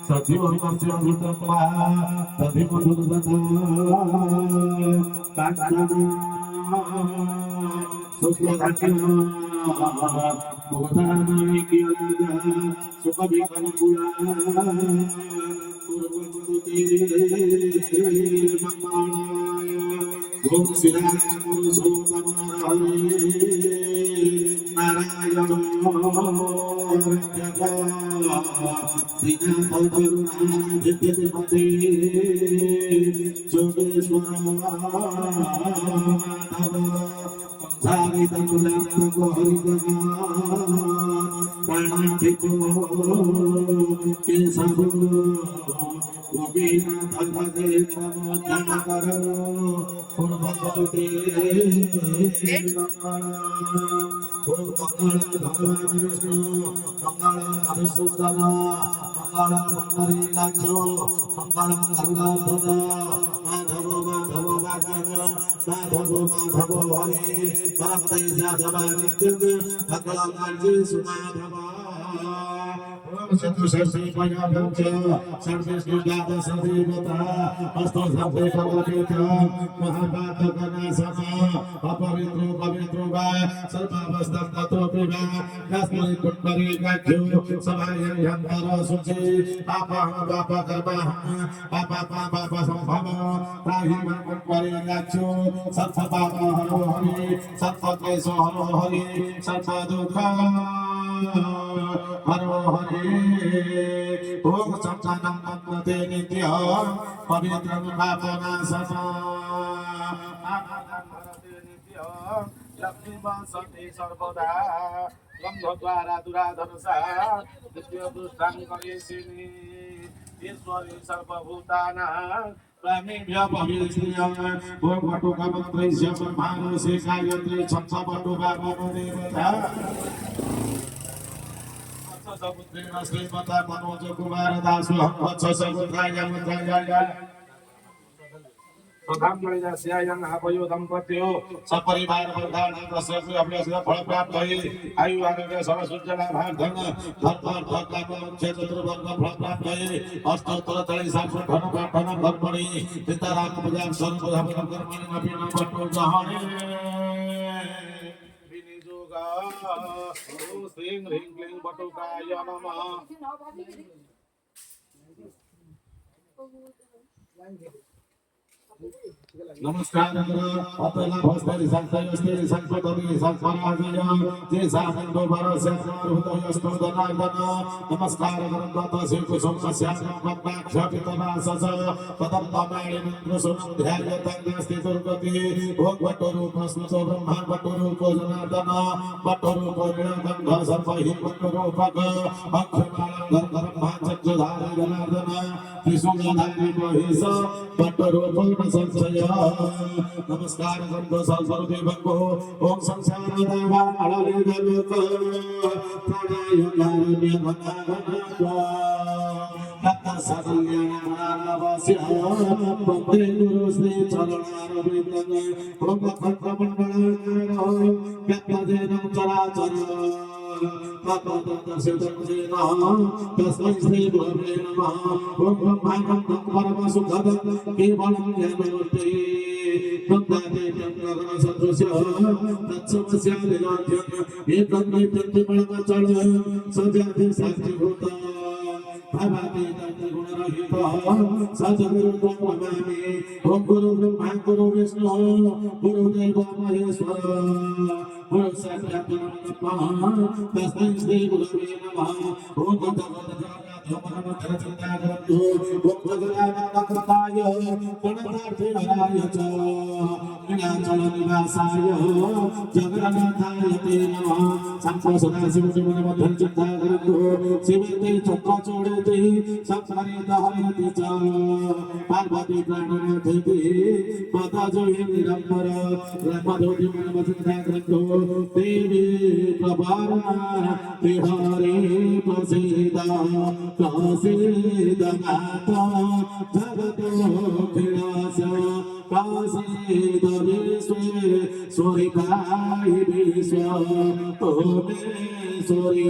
सजीवं मत्स्यभूतं वा तदिमधुरदता काञ्चन सुखधान्यं भूतानामिकिलाजा सुखविकलकुला पूर्वमुदुते मंगलाय ओम श्रीराम पुरुषोत्तमाय नारायण दिनापति जोगेश्वर चतुष्षष्टि पञ्चदश सर्वेष्टिर्जात सर्वेवता अष्टो सर्वे भगवतेत महापातकना समा अपवित्रो पवित्रो वा सर्वावस्थातोऽपि वा यस्मै कुट्टरे गाख्यो समाययन्तर शुचि पापं पाप कर्मः पाप संभव त्राहि मम कुट्टरे गाख्यो सत्पाप हरो हरि सत्क्लेशो हरो हरि सत्दुःख हरो हरे ओम संसानं मन्मते नित्यं पवित्रं पापनाशनं लक्ष्मीवासन्ति सर्वदा गन्धद्वारा दुराधर्षा नित्यदुष्टां करिष्यति ईश्वरी सर्वभूतानां स्वामीभ्यः पवित्रियं ओम वटुकमन्त्रस्य ब्रह्माणस्य गायत्री छन्दपटुका मनोदेवता समुद्रेण श्रीमता मनोज कुमार दासु वत्स समुद्राय मुद्राय प्रधान परिजास्यायं आपयो दंपत्यो सपरिवार वर्धान प्रसन्न अभ्यास फल प्राप्त होई आयु आरोग्य सर्वसुजला भाग धन धन क्षेत्र वर्ग फल प्राप्त होई अष्टोत्तर 40 धन प्राप्त कर्मणि पितराम पूजा स्वरूप धर्म कर्मणि अभिनव बटो जहाने श्रीं ह्रीं क्लीं बटुकाय नमः नमस्कार अपना भस्त्री संस्थायस्ते संपदति संस्मराजय जे सानंदो भरस्य सर्वभूतयस्तो धनार्दन नमस्कार करत श्री कुसुम सस्याक्षपितवासस पदम्बमाणि मंत्र सुध्यायतंगस्ति दुर्गति भोगवतो रूपस्मतो ब्रह्मावतो रूपो जनार्दन वतो रूपो नीलकंठ सर्वहि रूपक अक्षमालं धर्मचक्षुधारी जनार्दन त्रिशूलधारी महिष वतो रूपो संशय नमस्कार गंधो सर्वदेवको ओम संसार देवा अडले देवक प्राणायाम भगवान तत् सदल्यानावास्य वन्दे गुरु श्री चरणारविन्दं ओम भक्तमण्डलानां व्यक्तजेनं चराचर तस्मै श्री गुरवे नमः ओम ब्रह्मानन्दं परमसुखदं केवलं ज्ञानमूर्ति ब्रह्मादि ब्रह्मगण सदृश्य तत्समस्यादिनाद्यं एकदन्तैत्यन्तिमणमचल सजाति साक्षिभूत भवामि तद्गुणरहित सद्गुरुं नमामि ओम गुरु ब्रह्मा गुरु विष्णु गुरुदेव महेश्वर गुरु साक्षात् परब्रह्म तस्मै श्री गुरवे नमः ओम निवासाय जगन्नाथाय ते नमः संप्रसदा शिवमध्वं चित्तागरन्तु शिवते चक्रचूडेति संस्मरेत हरति च पार्वती प्राणनाथेति पदजोहि निरम्बर रामदोति मनमचित्तागरन्तु देवी प्रभारणा तिहारे प्रसीदा प्रसीदनाथ जगतो खिलास काशीद विश्वेश्वरिकाय विश्व तोमेश्वरी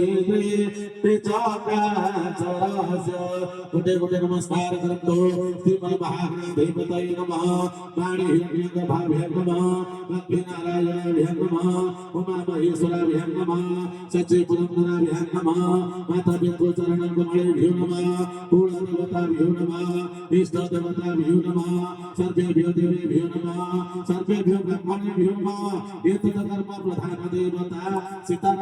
चकाचरास्य गुटे गुटे नमस्कार करतो श्रीमन्महागणाधिपतये नमः वाणीहिरण्यगर्भाभ्ये नमः लक्ष्मीनारायणाभ्ये नमः उमामहेश्वराभ्ये नमः सच्चिपुरन्दराभ्ये नमः मातापितृचरणकमलेभ्यो नमः कुलदेवताभ्यो नमः इष्टदेवताभ्यो नमः सर्वेभ्यो देवेभ्यो नमः सर्वेभ्यो ब्राह्मणेभ्यो नमः एतत् कर्म प्रधान देवता सीताराम